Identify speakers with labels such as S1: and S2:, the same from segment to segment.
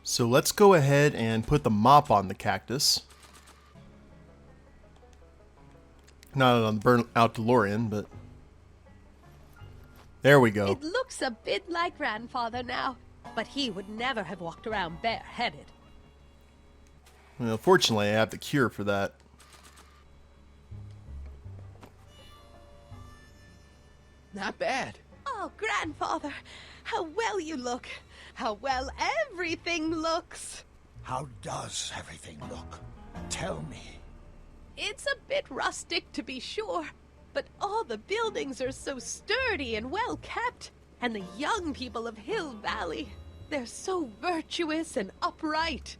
S1: So let's go ahead and put the mop on the cactus. Not on the burnt out DeLorean, but there we go.
S2: It looks a bit like Grandfather now, but he would never have walked around bareheaded.
S1: Well, fortunately, I have the cure for that.
S3: Not bad.
S2: Oh, Grandfather, how well you look. How well everything looks.
S4: How does everything look? Tell me.
S2: It's a bit rustic, to be sure, but all the buildings are so sturdy and well kept. And the young people of Hill Valley, they're so virtuous and upright.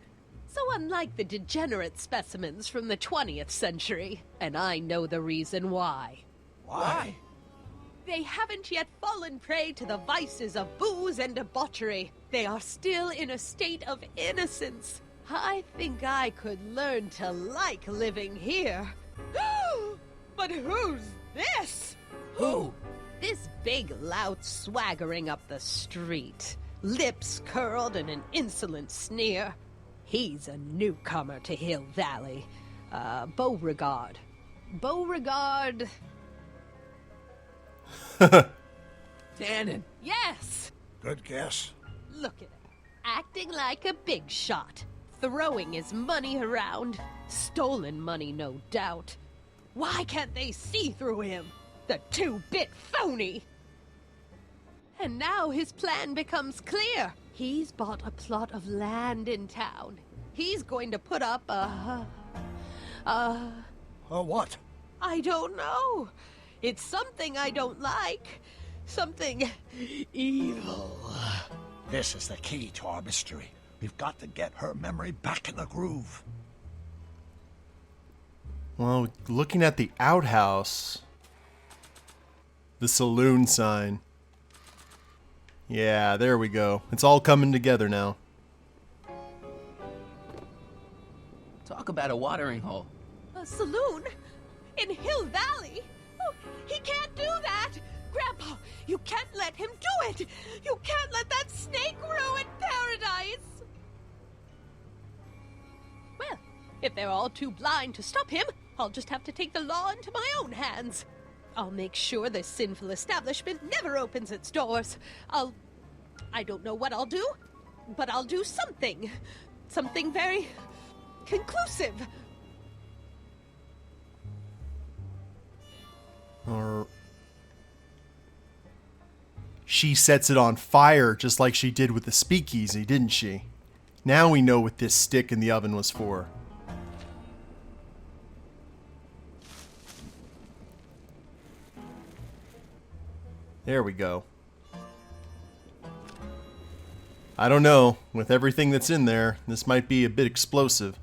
S2: So unlike the degenerate specimens from the 20th century. And I know the reason why.
S4: Why?
S2: They haven't yet fallen prey to the vices of booze and debauchery. They are still in a state of innocence. I think I could learn to like living here. But who's this?
S4: Who?
S2: This big lout swaggering up the street, lips curled in an insolent sneer. He's a newcomer to Hill Valley. Beauregard. Beauregard...
S3: Dannon.
S2: Yes!
S4: Good guess.
S2: Look at him. Acting like a big shot. Throwing his money around. Stolen money, no doubt. Why can't they see through him? The two-bit phony! And now his plan becomes clear. He's bought a plot of land in town. He's going to put up a
S4: What?
S2: I don't know. It's something I don't like. Something evil.
S4: This is the key to our mystery. We've got to get her memory back in the groove.
S1: Well, looking at the outhouse, the saloon sign. Yeah, there we go. It's all coming together now.
S3: Talk about a watering hole.
S2: A saloon? In Hill Valley? Oh, he can't do that! Grandpa, you can't let him do it! You can't let that snake ruin paradise! Well, if they're all too blind to stop him, I'll just have to take the law into my own hands. I'll make sure this sinful establishment never opens its doors. I don't know what I'll do, but I'll do something. Something very conclusive.
S1: Or she sets it on fire just like she did with the speakeasy, didn't she? Now we know what this stick in the oven was for. There we go. I don't know. With everything that's in there, this might be a bit explosive.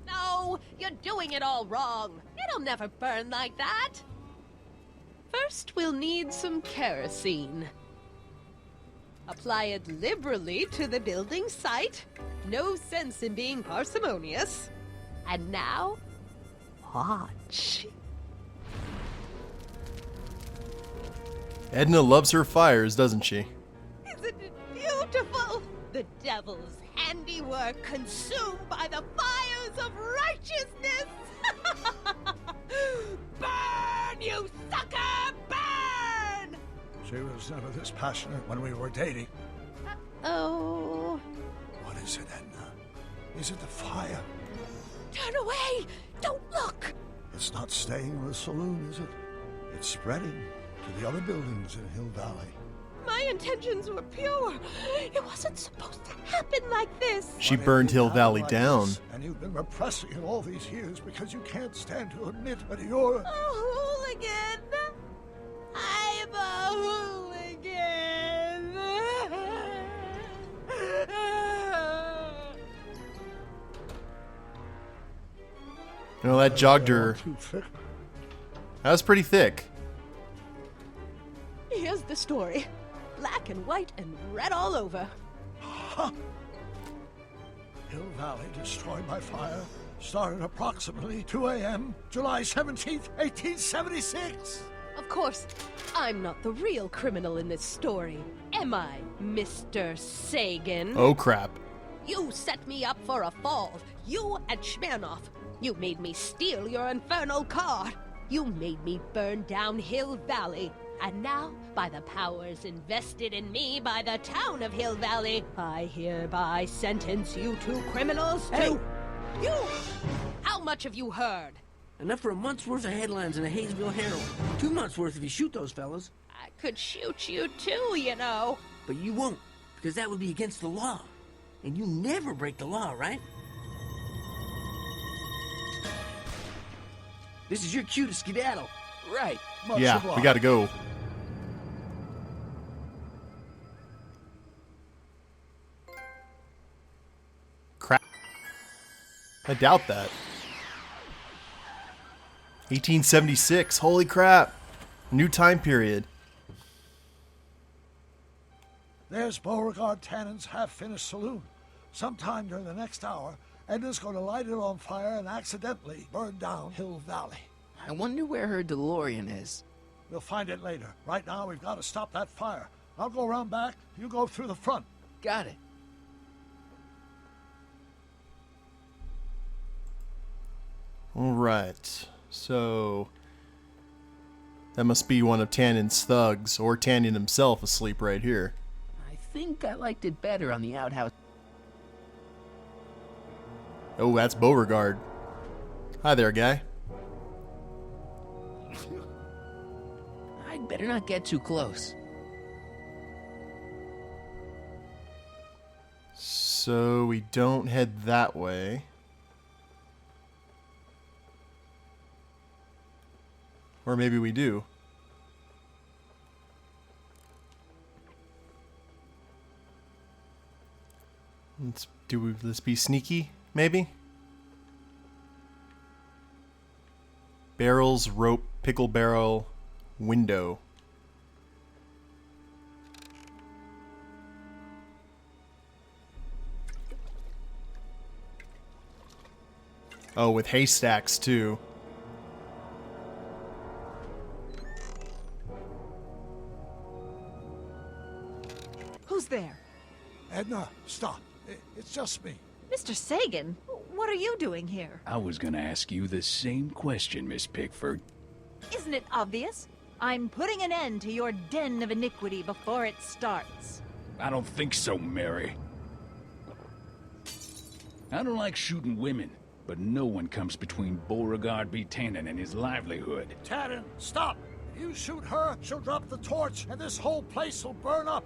S2: No, you're doing it all wrong. It'll never burn like that. First, we'll need some kerosene. Apply it liberally to the building site. No sense in being parsimonious. And now, watch.
S1: Edna loves her fires, doesn't she?
S2: Isn't it beautiful? The devil's handiwork consumed by the fires of righteousness. Burn, you sucker! Burn!
S4: She was never this passionate when we were dating.
S2: Oh.
S4: What is it, Edna? Is it the fire?
S2: Turn away! Don't look!
S4: It's not staying in the saloon, is it? It's spreading to the other buildings in Hill Valley.
S2: My intentions were pure. It wasn't supposed to happen like this.
S1: She
S4: But it
S1: burned
S4: did
S1: Hill
S4: happen
S1: Valley
S4: like
S1: down.
S4: this, and you've been repressing it all these years because you can't stand to admit that you're...
S2: A hooligan. I'm a hooligan.
S1: You know, that jogged her.
S4: Too thick.
S1: That was pretty thick.
S2: Here's the story. Black and white and red all over.
S4: Hill Valley destroyed by fire started approximately 2 a.m. July 17th, 1876.
S2: Of course, I'm not the real criminal in this story, am I, Mr. Sagan?
S1: Oh, crap.
S2: You set me up for a fall. You and Smirnoff. You made me steal your infernal car. You made me burn down Hill Valley. And now, by the powers invested in me by the town of Hill Valley, I hereby sentence you two criminals to...
S3: Hey!
S2: You! How much have you heard?
S5: Enough for a month's worth of headlines in a Hayesville Herald. 2 months worth if you shoot those fellas.
S2: I could shoot you too, you know.
S5: But you won't, because that would be against the law. And you never break the law, right? This is your cue to skedaddle.
S3: Right.
S4: Much
S1: Yeah,
S4: obliged.
S1: we gotta go. Crap. I doubt that. 1876. Holy crap. New time period.
S4: There's Beauregard Tannen's half-finished saloon. Sometime during the next hour, Edna's going to light it on fire and accidentally burn down Hill Valley.
S3: I wonder where her DeLorean is.
S4: We'll find it later. Right now, we've got to stop that fire. I'll go around back. You go through the front.
S3: Got it.
S1: All right. So that must be one of Tannen's thugs, or Tannen himself asleep right here.
S3: I think I liked it better on the outhouse.
S1: Oh, that's Beauregard. Hi there, guy.
S3: I'd better not get too close.
S1: So we don't head that way. Or maybe we do. Let's be sneaky, maybe? Barrels, rope, pickle barrel, window. Oh, with haystacks too.
S6: Who's there?
S4: Edna, stop. It's just me.
S6: Mr. Sagan? What are you doing here?
S7: I was gonna ask you the same question, Miss Pickford.
S6: Isn't it obvious? I'm putting an end to your den of iniquity before it starts.
S7: I don't think so, Mary. I don't like shooting women, but no one comes between Beauregard B. Tannen and his livelihood.
S4: Tannen, stop. If you shoot her, she'll drop the torch, and this whole place will burn up.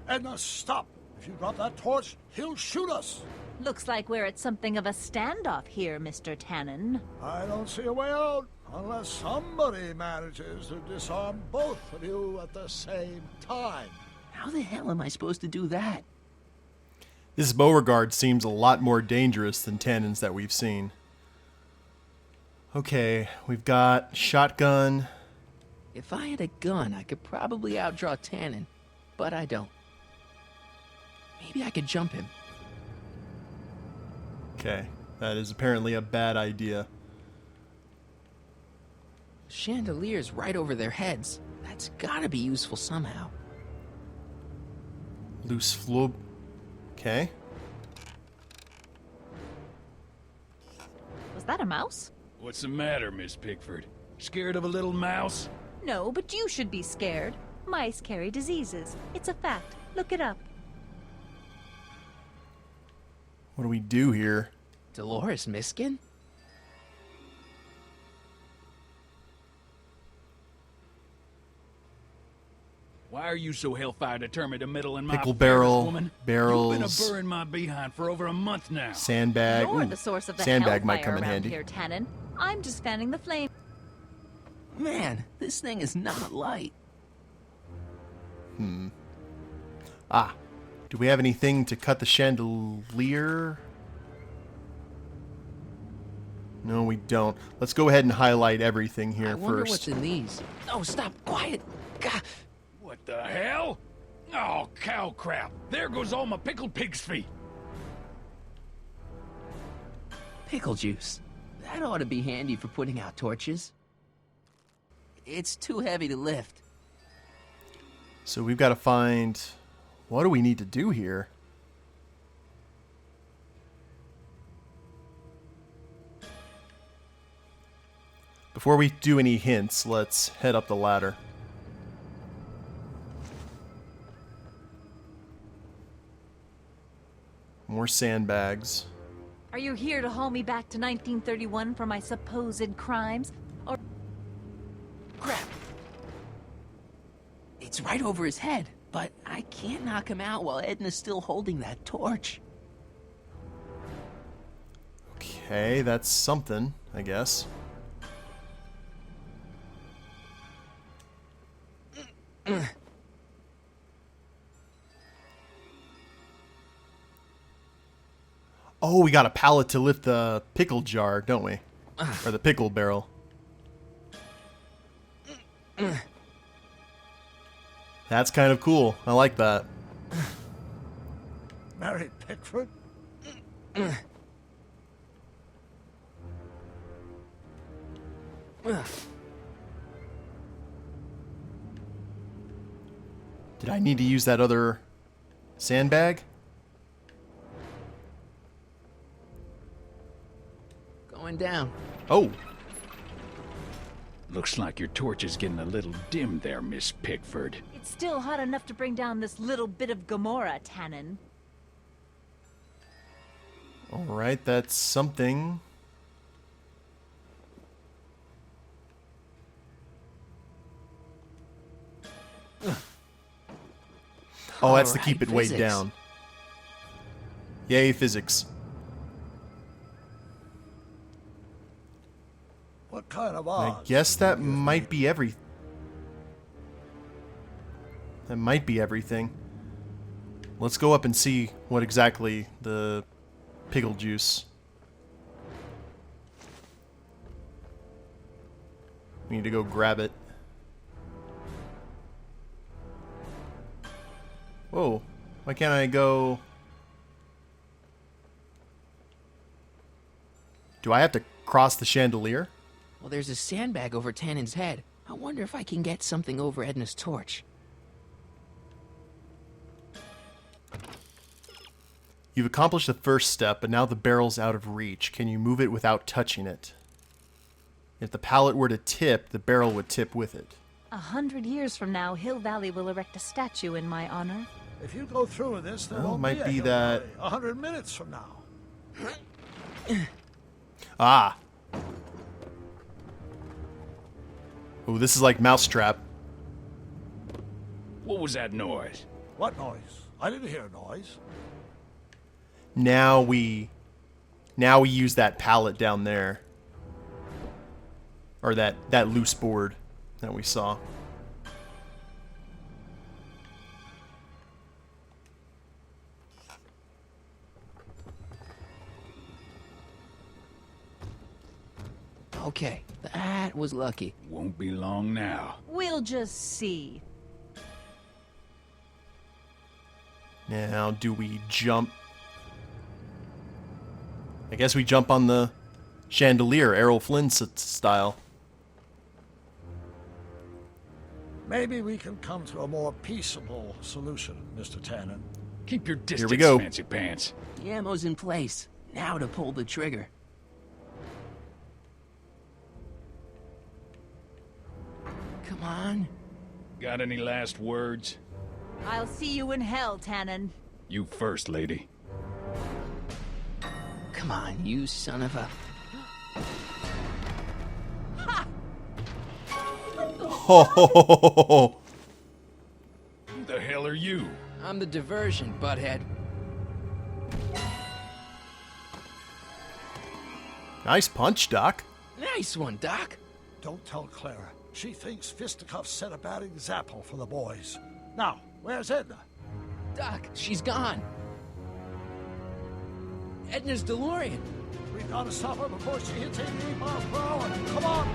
S4: Edna, stop. If you drop that torch, he'll shoot us.
S6: Looks like we're at something of a standoff here, Mr. Tannen.
S4: I don't see a way out unless somebody manages to disarm both of you at the same time.
S3: How the hell am I supposed to do that?
S1: This Beauregard seems a lot more dangerous than Tannen's that we've seen. Okay, we've got shotgun.
S3: If I had a gun, I could probably outdraw Tannen, but I don't. Maybe I could jump him.
S1: Okay, that is apparently a bad idea.
S3: Chandelier's right over their heads. That's gotta be useful somehow.
S1: Loose flub. Okay.
S6: Was that a mouse?
S7: What's the matter, Miss Pickford? Scared of a little mouse?
S6: No, but you should be scared. Mice carry diseases. It's a fact. Look it up.
S1: What do we do here?
S3: Dolores Miskin?
S7: Why are you so hellfire determined to meddle in my
S1: Pickle
S7: affairs,
S1: barrel,
S7: woman?
S1: barrels.
S7: You've been a burring my behind for over a month now.
S1: Sandbag.
S6: You're
S1: Ooh,
S6: the source of the
S1: sandbag might
S6: hellfire
S1: come in
S6: around
S1: handy.
S6: here, Tannen. I'm just fanning the flame.
S3: Man, this thing is not light.
S1: Ah, do we have anything to cut the chandelier? No, we don't. Let's go ahead and highlight everything here
S3: I wonder
S1: first.
S3: what's in these. Oh, stop! Quiet! God.
S7: What the hell? Oh, cow crap. There goes all my pickled pig's feet.
S3: Pickle juice. That ought to be handy for putting out torches. It's too heavy to lift.
S1: So we've got to find... What do we need to do here? Before we do any hints, let's head up the ladder. More sandbags.
S6: Are you here to haul me back to 1931 for my supposed crimes? Or
S3: Crap. It's right over his head, but I can't knock him out while Edna's still holding that torch.
S1: Okay, that's something, I guess. Oh, we got a pallet to lift the pickle jar, don't we? Or the pickle barrel. That's kind of cool. I like that.
S4: Mary Pickford?
S1: Did I need to use that other sandbag?
S3: Going down.
S1: Oh,
S7: Looks like your torch is getting a little dim there, Miss Pickford.
S6: it's still hot enough to bring down this little bit of Gomorrah, Tannen.
S1: all right, that's something. Oh, that's to
S3: Alright,
S1: keep it weighed
S3: physics.
S1: down. Yay, physics.
S4: What kind of
S1: I
S4: odds?
S1: guess that might be every. That might be everything. Let's go up and see what exactly the pickle juice. We need to go grab it. Whoa, why can't I go? Do I have to cross the chandelier?
S3: Well, there's a sandbag over Tannen's head. I wonder if I can get something over Edna's torch.
S1: You've accomplished the first step, but now the barrel's out of reach. Can you move it without touching it? If the pallet were to tip, the barrel would tip with it.
S6: 100 years from now, Hill Valley will erect a statue in my honor.
S4: If you go through with this, there
S1: Well,
S4: won't
S1: might
S4: be
S1: be
S4: a
S1: that-
S4: 100 minutes from now.
S1: Ah! Oh, this is like Mousetrap.
S7: What was that noise?
S4: What noise? I didn't hear a noise.
S1: Now we use that pallet down there. Or that loose board that we saw.
S3: Okay, that was lucky.
S7: Won't be long now.
S6: We'll just see.
S1: Now, do we jump? I guess we jump on the chandelier, Errol Flynn style.
S4: Maybe we can come to a more peaceable solution, Mr. Tannen.
S7: Keep your distance,
S1: we go.
S7: fancy pants.
S3: The ammo's in place. Now to pull the trigger. Come on.
S7: Got any last words?
S6: I'll see you in hell, Tannen.
S7: You first, lady.
S3: Come on, you son of a...
S1: Ho ho ho ho ho ho.
S7: Who the hell are you?
S3: I'm the diversion, butthead.
S1: Nice punch, Doc.
S3: Nice one, Doc.
S4: Don't tell Clara. She thinks fisticuffs set a bad example for the boys. Now, where's Edna?
S3: Doc, she's gone. Edna's DeLorean.
S4: We've got to stop her before she hits 88 miles per hour. Come on!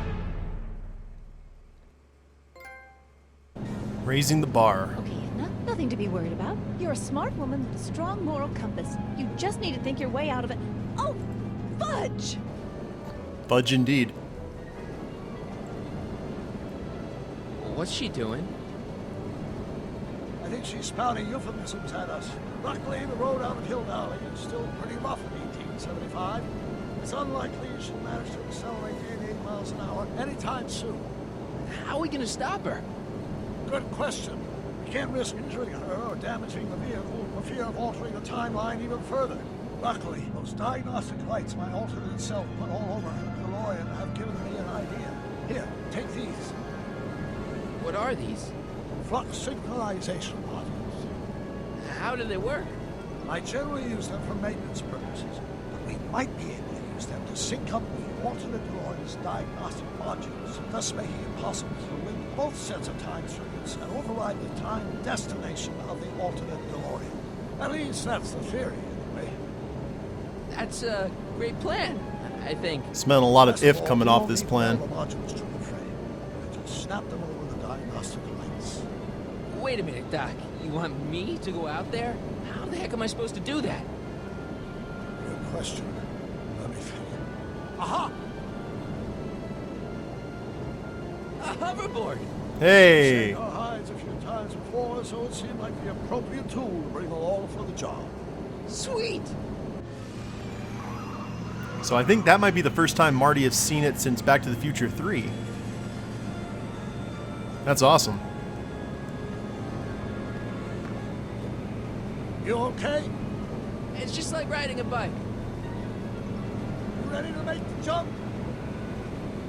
S1: Raising the bar.
S6: Okay, Edna, nothing to be worried about. You're a smart woman with a strong moral compass. You just need to think your way out of it. Oh, fudge!
S1: Fudge indeed.
S3: What's she doing?
S4: I think she's spouting euphemisms at us. Luckily, the road out of Hill Valley is still pretty rough in 1875. It's unlikely she'll manage to accelerate to 88 miles an hour anytime soon.
S3: How are we gonna stop her?
S4: Good question. We can't risk injuring her or damaging the vehicle for fear of altering the timeline even further. Luckily, those diagnostic lights my alternate self put all over her DeLorean have given me an idea. Here, take these.
S3: What are these?
S4: Flux synchronization modules.
S3: How do they work?
S4: I generally use them for maintenance purposes, but we might be able to use them to sync up the alternate DeLorean's diagnostic modules, thus making it possible to link both sets of time circuits and override the time destination of the alternate DeLorean. At least that's the theory, anyway.
S3: That's a great plan, I think.
S1: Smelled a lot of
S4: Best
S1: if
S4: all,
S1: coming
S4: we
S1: off
S4: don't
S1: this
S4: need
S1: plan.
S4: all the modules to the frame. We just snap them over the diagnostic lights.
S3: Wait a minute, Doc. You want me to go out there? How the heck am I supposed to do that?
S4: Good question. Let me think. Aha!
S3: A hoverboard!
S1: Hey!
S4: Saved our hides a few times before, so it seemed like the appropriate tool to bring along for the job.
S3: Sweet!
S1: So I think that might be the first time Marty has seen it since Back to the Future 3. That's awesome.
S4: You okay?
S3: It's just like riding a bike.
S4: You ready to make the jump?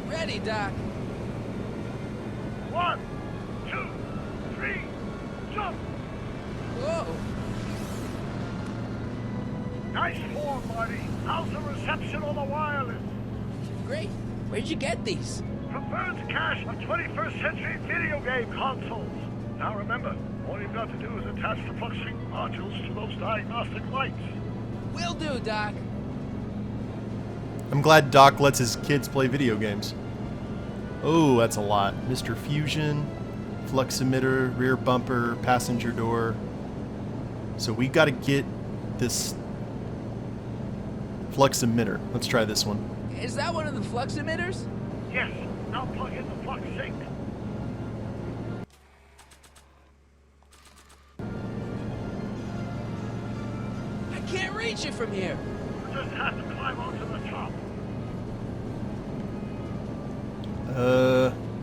S3: Ready, Doc.
S4: 1, 2, 3, jump!
S3: Whoa!
S4: Nice form, Marty. How's the reception on the wireless?
S3: Great. Where'd you get these?
S4: From Burns Cache of 21st century video game consoles. Now remember, all you've got to do is attach the flux sync modules to those diagnostic lights.
S3: Will do, Doc.
S1: I'm glad Doc lets his kids play video games. Oh, that's a lot. Mr. Fusion, flux emitter, rear bumper, passenger door. So we got to get this flux emitter. Let's try this one.
S3: Is that one of the flux emitters?
S4: Yes, now plug in the flux sync.
S3: I can't reach it from here.
S4: You just have to climb onto the top.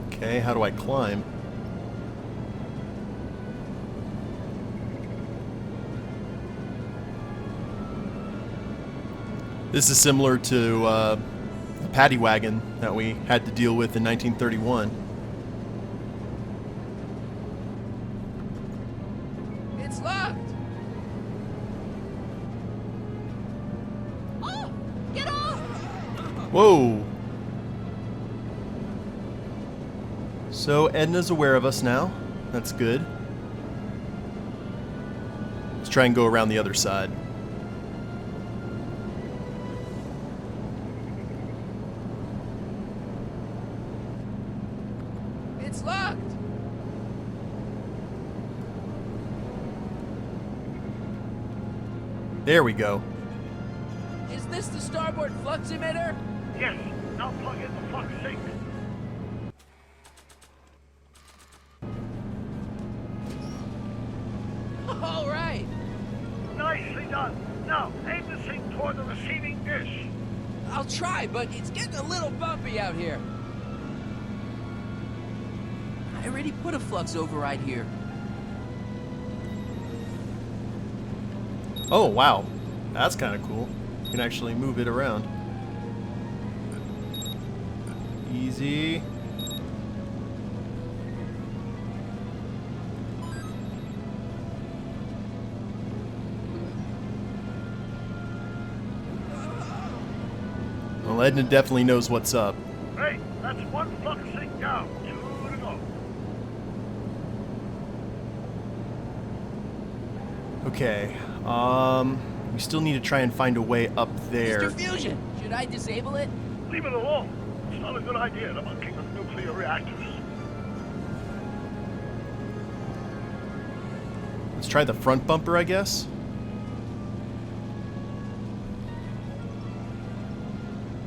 S1: Okay, how do I climb? This is similar to the paddy wagon that we had to deal with in 1931.
S3: It's locked.
S2: Oh! Get off!
S1: Whoa! So Edna's aware of us now. That's good. Let's try and go around the other side.
S3: It's locked.
S1: There we go.
S3: Is this the starboard flux emitter?
S4: Yes, now plug in the flux sync.
S3: All right.
S4: Nicely done. Now, aim the sync toward the receiving dish.
S3: I'll try, but it's getting a little bumpy out here. I already put a flux override here.
S1: Oh, wow. That's kind of cool. You can actually move it around. Easy. Well, Edna definitely knows what's up.
S4: Hey, that's one flux sync down. 2 to go.
S1: Okay. We still need to try and find a way up there.
S3: Mr. Fusion, should I disable it?
S4: Leave it alone. It's not a good idea to monkey with nuclear reactors.
S1: Let's try the front bumper, I guess.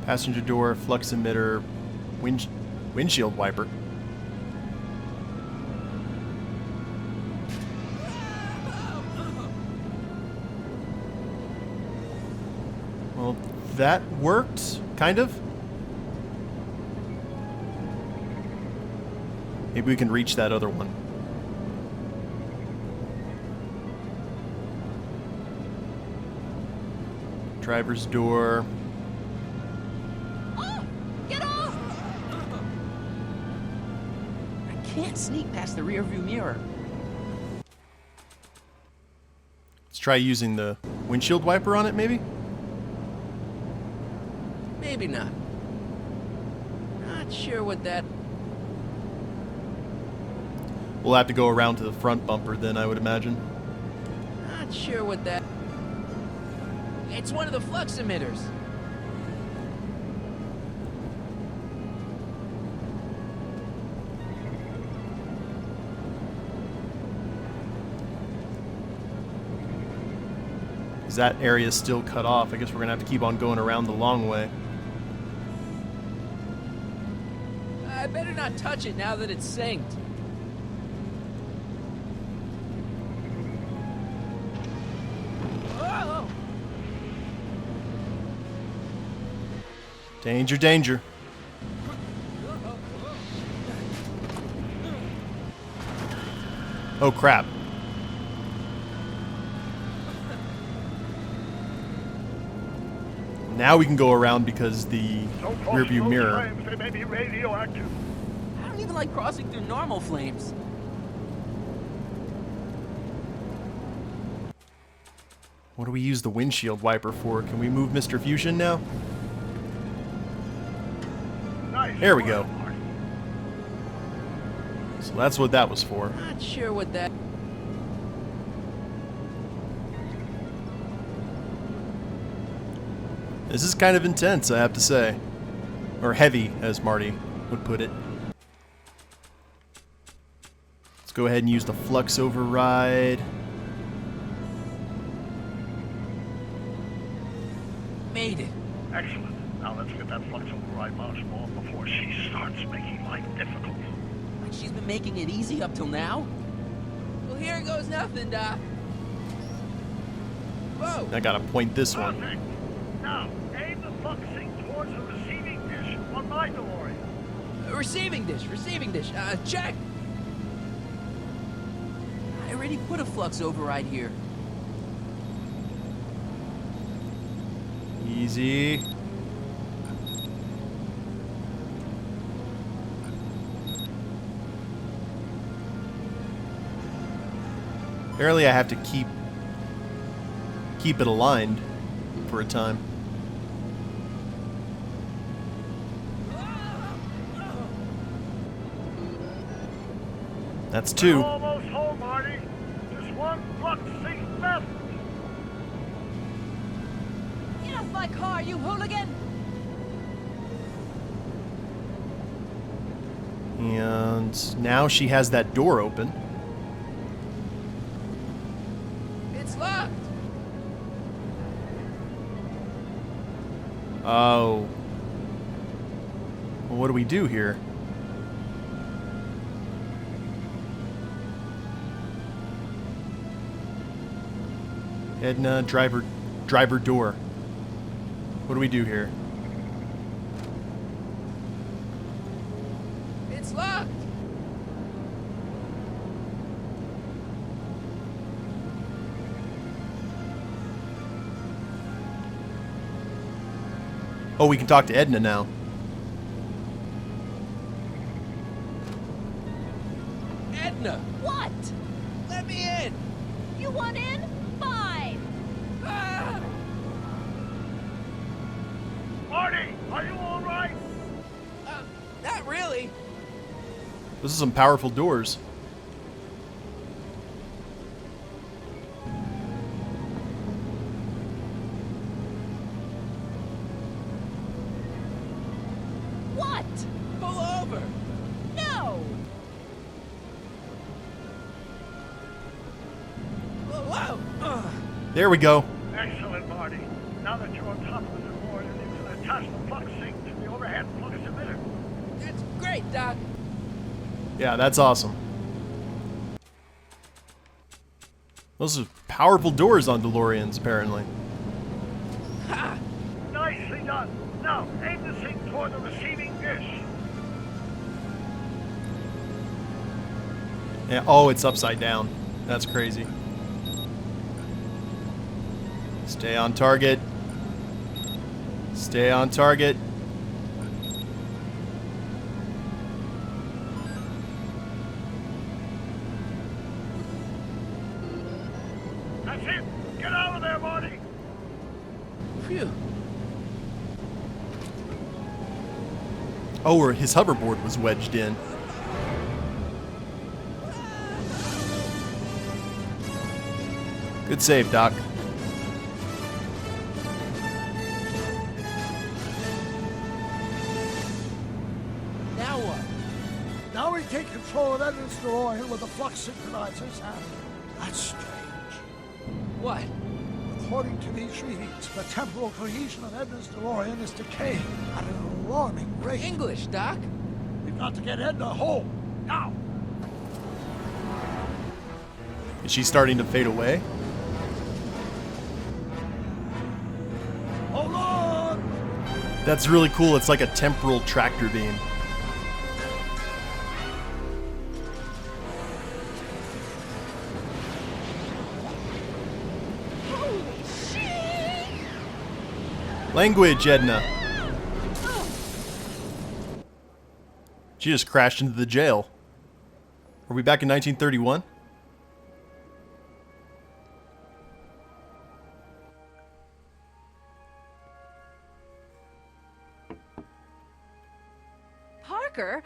S1: Passenger door, flux emitter, windshield wiper. Well, that worked, kind of. Maybe we can reach that other one. Driver's door.
S2: Oh! Get off!
S3: I can't sneak past the rearview mirror.
S1: Let's try using the windshield wiper on it, maybe?
S3: Maybe not. Not sure what that...
S1: We'll have to go around to the front bumper then, I would imagine.
S3: Not sure what that... It's one of the flux emitters.
S1: Is that area still cut off? I guess we're going to have to keep on going around the long way.
S3: I better not touch it now that it's synced. Whoa!
S1: Danger, danger. Oh, crap. Now we can go around because the rearview mirror.
S4: They may be radioactive.
S3: I don't even like crossing through normal flames.
S1: What do we use the windshield wiper for? Can we move Mr. Fusion now?
S4: Nice.
S1: There we go. So that's what that was for.
S3: Not sure what that...
S1: This is kind of intense, I have to say. Or heavy, as Marty would put it. Let's go ahead and use the flux override.
S3: Made it.
S4: Excellent. Now let's get that flux override module off before she starts making life difficult.
S3: Like she's been making it easy up till now? Well, here goes nothing, Doc. Whoa!
S1: I gotta point this one.
S4: Perfect. Now, aim the flux sink towards the receiving dish on my DeLorean.
S3: Receiving dish. Check. I already put a flux override here.
S1: Easy. Apparently I have to keep it aligned for a time. That's two.
S4: We're almost home, Marty. Just one flux sink left.
S2: Get off my car, you hooligan!
S1: And now she has that door open.
S3: It's locked.
S1: Oh. Well, what do we do here? Edna, driver door. What do we do here?
S3: It's locked.
S1: Oh, we can talk to Edna now.
S3: Edna,
S2: What?
S3: let me in.
S2: You want in? Fine!
S3: Ah!
S4: Marty, are you all right?
S3: Not really.
S1: Those are some powerful doors.
S2: What?
S3: Pull over.
S2: No!
S3: Whoa! Ugh.
S1: There we go.
S4: Excellent, Marty. Now that you're on top of the DeLorean, you can attach the flux sink to the overhead flux emitter.
S3: That's great, Doc.
S1: Yeah, that's awesome. Those are powerful doors on DeLoreans, apparently.
S3: Ha!
S4: Nicely done. Now, aim the thing toward the receiving dish.
S1: Yeah, oh, it's upside down. That's crazy. Stay on target. Stay on target.
S4: That's it. Get out of there, Marty.
S3: Phew.
S1: Oh, or his hoverboard was wedged in. Good save, Doc.
S3: Now what?
S4: Now we take control of Edna's DeLorean with the flux synchronizers, and that's strange.
S3: What?
S4: According to these readings, the temporal cohesion of Edna's DeLorean is decaying at an alarming rate.
S3: English, Doc.
S4: We've got to get Edna home, now!
S1: Is she starting to fade away?
S4: Hold on!
S1: That's really cool. It's like a temporal tractor beam. Language, Edna. She just crashed into the jail. Are we back in 1931?
S6: Parker?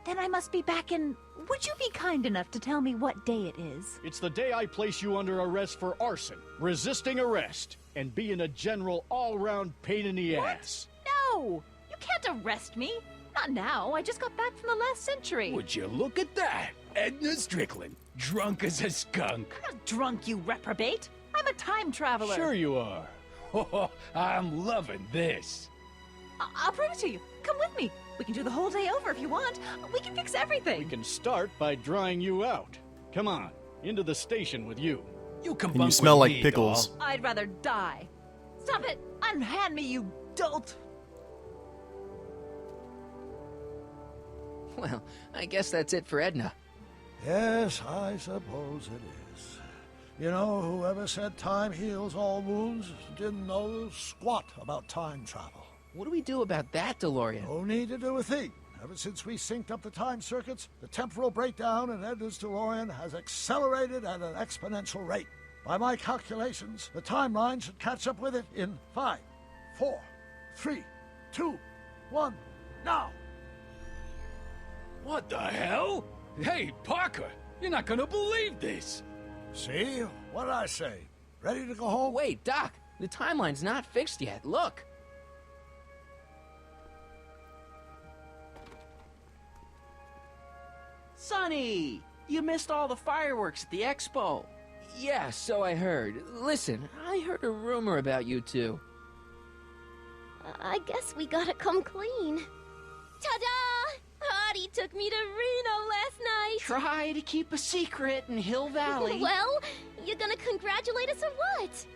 S6: Then I must be back in... Would you be kind enough to tell me what day it is?
S8: It's the day I place you under arrest for arson, resisting arrest, and being a general all-round pain in the ass.
S6: No! You can't arrest me. Not now. I just got back from the last century.
S7: Would you look at that? Edna Strickland, drunk as a skunk.
S6: I'm not drunk, you reprobate. I'm a time traveler.
S8: Sure you are.
S7: Oh, I'm loving this.
S6: I'll prove it to you. Come with me. We can do the whole day over if you want. We can fix everything.
S8: We can start by drying you out. Come on, into the station with you.
S7: You can
S1: And you
S7: bunk
S1: smell
S7: with
S1: like
S7: me,
S1: pickles.
S7: doll.
S6: I'd rather die. Stop it! Unhand me, you dolt!
S3: Well, I guess that's it for Edna.
S4: Yes, I suppose it is. You know, whoever said time heals all wounds didn't know squat about time travel.
S3: What do we do about that, DeLorean?
S4: No need to do a thing. Ever since we synced up the time circuits, the temporal breakdown in Edna's DeLorean has accelerated at an exponential rate. By my calculations, the timeline should catch up with it in 5, 4, 3, 2, 1, now!
S7: What the hell? Hey, Parker, you're not gonna believe this.
S4: See? What did I say? Ready to go home?
S3: Wait, Doc. The timeline's not fixed yet. Look.
S5: Sonny, you missed all the fireworks at the expo.
S3: Yeah, so I heard. Listen, I heard a rumor about you two.
S9: I guess we gotta come clean. Ta-da! Marty took me to Reno last night.
S5: Try to keep a secret in Hill Valley.
S9: Well, you gonna congratulate us or what?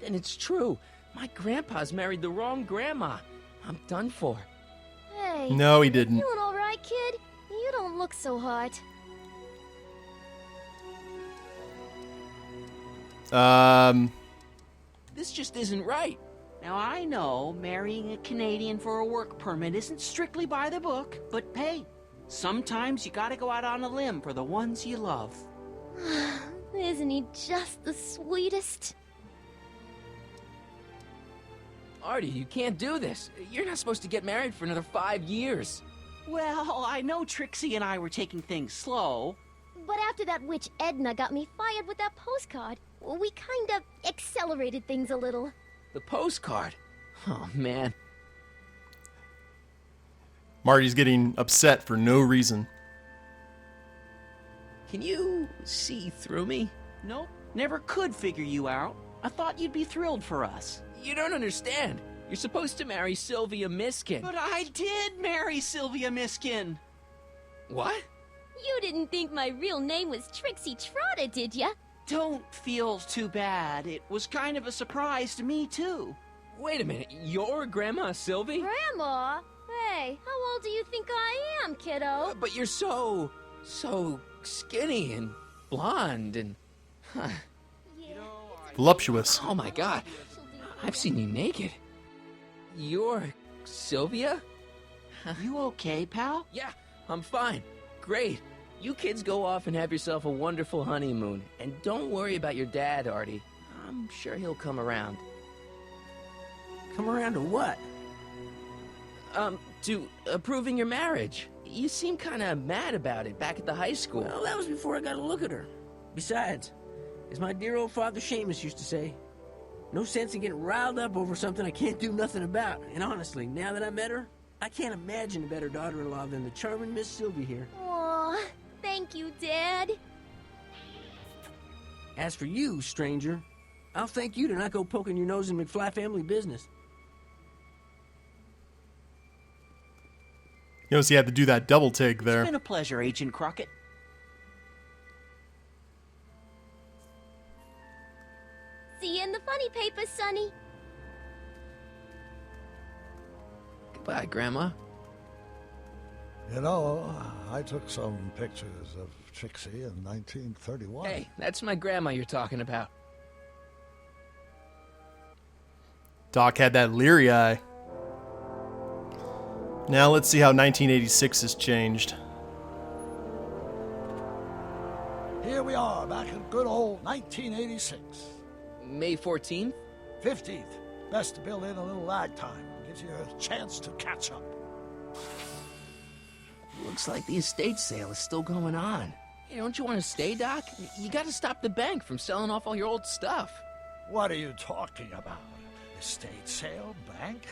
S3: And it's true. My grandpa's married the wrong grandma. I'm done for.
S9: Hey.
S1: No, he didn't.
S9: You doing all right, kid? You don't look so hot.
S3: This just isn't right.
S5: Now, I know marrying a Canadian for a work permit isn't strictly by the book, but hey, sometimes you gotta go out on a limb for the ones you love.
S9: Isn't he just the sweetest?
S3: Artie, you can't do this. You're not supposed to get married for another 5 years.
S5: Well, I know Trixie and I were taking things slow.
S9: But after that witch Edna got me fired with that postcard, we kind of accelerated things a little.
S3: The postcard. Oh, man.
S1: Marty's getting upset for no reason.
S3: Can you see through me?
S5: Nope, never could figure you out. I thought you'd be thrilled for us.
S3: You don't understand. You're supposed to marry Sylvia Miskin.
S5: But I did marry Sylvia Miskin.
S3: What?
S9: You didn't think my real name was Trixie Trotter, did ya?
S5: Don't feel too bad. It was kind of a surprise to me, too.
S3: Wait a minute, you're Grandma Sylvie?
S9: Grandma? Hey, how old do you think I am, kiddo?
S3: But you're so skinny and blonde and... Huh.
S1: Voluptuous.
S3: Oh my god, I've seen you naked. You're Sylvia?
S5: You okay, pal?
S3: Yeah, I'm fine. Great. You kids go off and have yourself a wonderful honeymoon. And don't worry about your dad, Artie. I'm sure he'll come around.
S10: Come around to what?
S3: To approving your marriage. You seem kinda mad about it back at the high school.
S10: Well, that was before I got a look at her. Besides, as my dear old father Seamus used to say, no sense in getting riled up over something I can't do nothing about. And honestly, now that I met her, I can't imagine a better daughter-in-law than the charming Miss Sylvie here.
S9: Aw, thank you, Dad.
S10: As for you, stranger, I'll thank you to not go poking your nose in McFly family business.
S1: You notice he had to do that double take there.
S5: It's been a pleasure, Agent Crockett.
S9: See you in the funny papers, Sonny.
S3: Goodbye, Grandma.
S4: You know, I took some pictures of Trixie in 1931.
S3: Hey, that's my grandma you're talking about.
S1: Doc had that leery eye. Now let's see how 1986 has changed.
S4: Here we are, back in good old 1986.
S3: May 14th?
S4: 15th. Best to build in a little lag time. Gives you a chance to catch up.
S3: Looks like the estate sale is still going on. Hey, don't you want to stay, Doc? You gotta stop the bank from selling off all your old stuff.
S4: What are you talking about? Estate sale? Bank?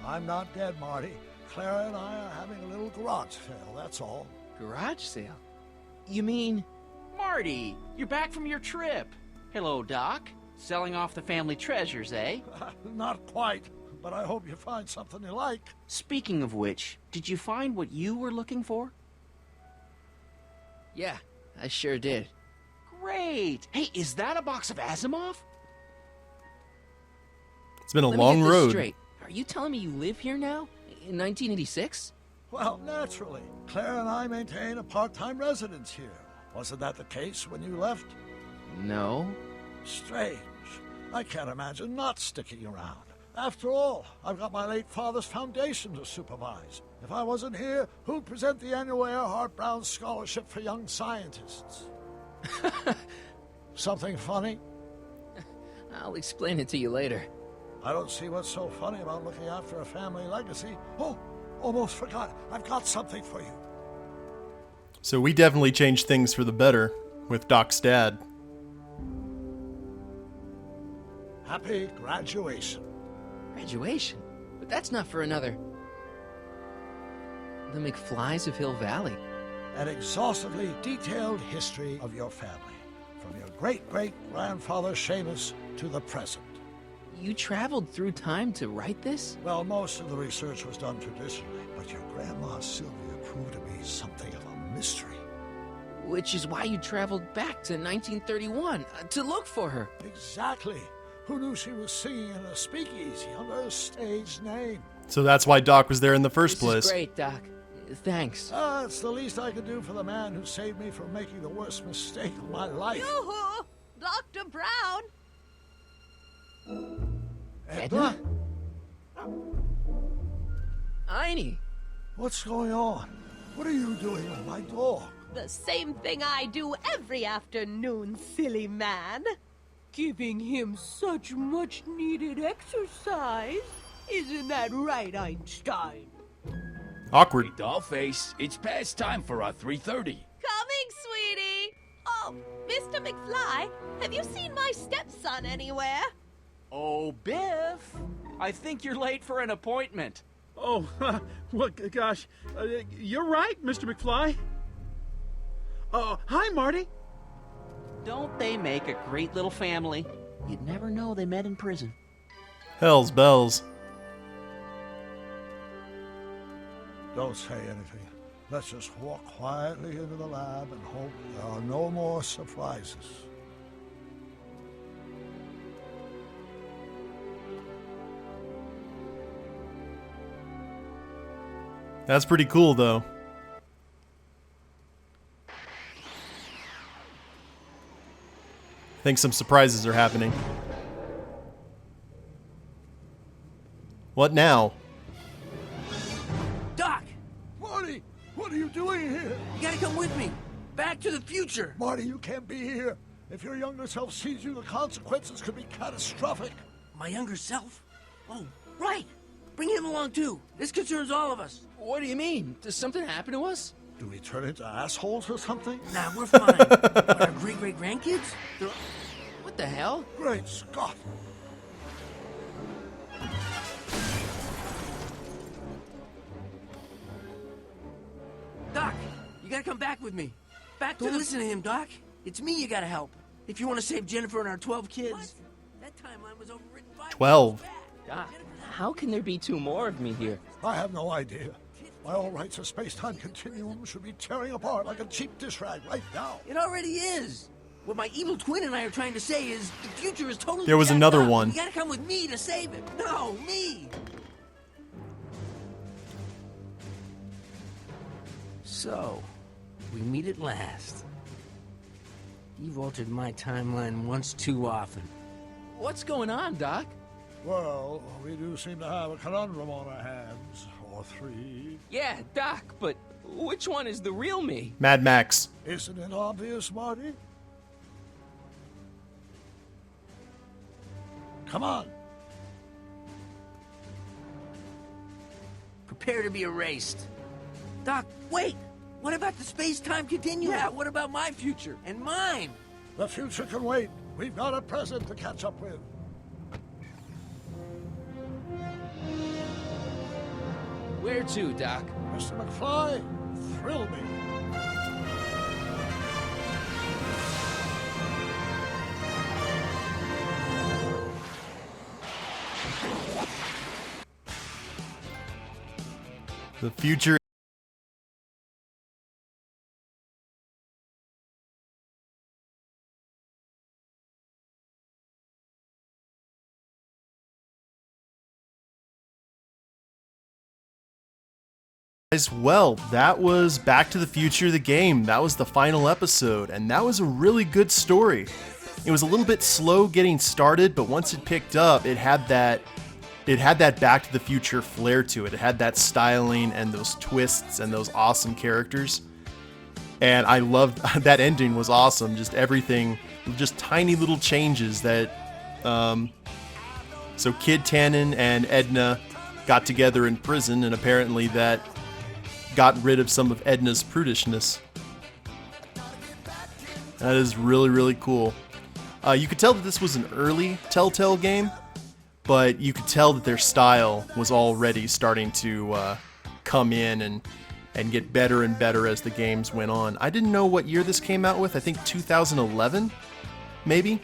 S4: I'm not dead, Marty. Clara and I are having a little garage sale, that's all.
S3: Garage sale? You mean...
S5: Marty, you're back from your trip. Hello, Doc. Selling off the family treasures, eh?
S4: Not quite, but I hope you find something you like.
S5: Speaking of which, did you find what you were looking for?
S3: Yeah, I sure did.
S5: Great! Hey, is that a box of Asimov?
S1: It's been a
S3: Let me
S1: long
S3: get this
S1: road.
S3: straight. Are you telling me you live here now? In 1986?
S4: Well, naturally. Claire and I maintain a part-time residence here. Wasn't that the case when you left?
S3: No.
S4: Strange. I can't imagine not sticking around. After all, I've got my late father's foundation to supervise. If I wasn't here, who'd present the annual Earhart Brown Scholarship for Young Scientists? Something funny?
S3: I'll explain it to you later.
S4: I don't see what's so funny about looking after a family legacy. Oh, almost forgot. I've got something for you.
S1: So we definitely changed things for the better with Doc's dad.
S4: Happy graduation.
S3: Graduation? But that's not for another... The McFlys of Hill Valley.
S4: An exhaustively detailed history of your family, from your great-great-grandfather Seamus to the present.
S3: You traveled through time to write this?
S4: Well, most of the research was done traditionally, but your grandma Sylvia proved to be something of a mystery.
S3: Which is why you traveled back to 1931, to look for her.
S4: Exactly. Who knew she was singing in a speakeasy under a stage name?
S1: So that's why Doc was there in the first
S3: This
S1: place.
S3: is great, Doc. Thanks.
S4: It's the least I could do for the man who saved me from making the worst mistake of my life.
S2: Yoo-hoo! Dr. Brown!
S3: Edna? Einie!
S4: What's going on? What are you doing with my dog?
S2: The same thing I do every afternoon, silly man. Giving him such much-needed exercise. Isn't that right, Einstein?
S1: Awkward.
S7: Hey, Dollface, it's past time for our 3:30.
S2: Coming, sweetie! Oh, Mr. McFly, have you seen my stepson anywhere?
S5: Oh, Biff! I think you're late for an appointment.
S11: Oh, well, gosh. You're right, Mr. McFly. Hi, Marty.
S5: Don't they make a great little family? You'd never know they met in prison.
S1: Hell's bells.
S4: Don't say anything. Let's just walk quietly into the lab and hope there are no more surprises.
S1: That's pretty cool, though. I think some surprises are happening. What now?
S10: Doc!
S4: Marty, what are you doing here?
S10: You gotta come with me. Back to the future.
S4: Marty, you can't be here. If your younger self sees you, the consequences could be catastrophic.
S10: My younger self? Oh, right. Bring him along, too. This concerns all of us.
S3: What do you mean? Does something happen to us?
S4: Do we turn into assholes or something?
S10: Nah, we're fine. But our great-great-grandkids?
S3: What the hell?
S4: Great Scott.
S10: Doc, you gotta come back with me. Back to Don't listen to him, Doc. It's me you gotta help. If you want to save Jennifer and our 12 kids. What? That timeline was overwritten
S1: 12.
S3: Doc, how can there be 2 more of me here?
S4: I have no idea. By all rights, a space-time continuum should be tearing apart like a cheap dish rag right now.
S10: It already is. What my evil twin and I are trying to say is the future is totally
S1: There was
S10: jacked
S1: another
S10: up.
S1: one.
S10: You gotta come with me to save it. No, me. So, we meet at last. You've altered my timeline once too often.
S3: What's going on, Doc?
S4: Well, we do seem to have a conundrum on our hands. Or 3.
S3: Yeah, Doc, but which one is the real me?
S1: Mad Max.
S4: Isn't it obvious, Marty? Come on.
S10: Prepare to be erased. Doc, wait! What about the space-time continuum? Yeah, what about my future? And mine?
S4: The future can wait. We've got a present to catch up with.
S3: Where to, Doc?
S4: Mr. McFly, thrill me.
S1: The future. Well, that was Back to the Future, the game. That was the final episode, and that was a really good story. It was a little bit slow getting started, but once it picked up, it had that Back to the Future flair to it. It had that styling and those twists and those awesome characters. And I loved that ending was awesome. Just everything, just tiny little changes that. So Kid Tannen and Edna got together in prison, and apparently that got rid of some of Edna's prudishness. That is really, really cool. You could tell that this was an early Telltale game, but you could tell that their style was already starting to come in and get better and better as the games went on. I didn't know what year this came out with. I think 2011, maybe?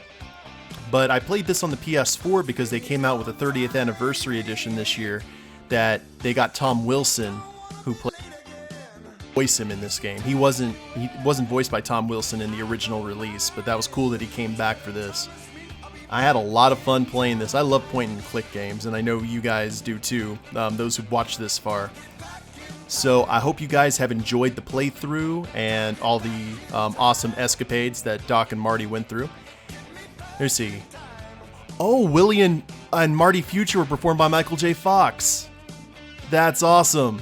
S1: But I played this on the PS4 because they came out with a 30th anniversary edition this year that they got Tom Wilson, who played voice him in this game. He wasn't voiced by Tom Wilson in the original release, but that was cool that he came back for this. I had a lot of fun playing this. I love point and click games, and I know you guys do too, those who've watched this far. So I hope you guys have enjoyed the playthrough and all the awesome escapades that Doc and Marty went through. Let's see. Oh, Willie and Marty Future were performed by Michael J. Fox. That's awesome.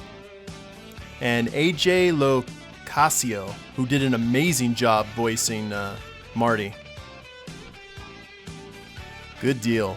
S1: And AJ Locascio, who did an amazing job voicing Marty. Good deal.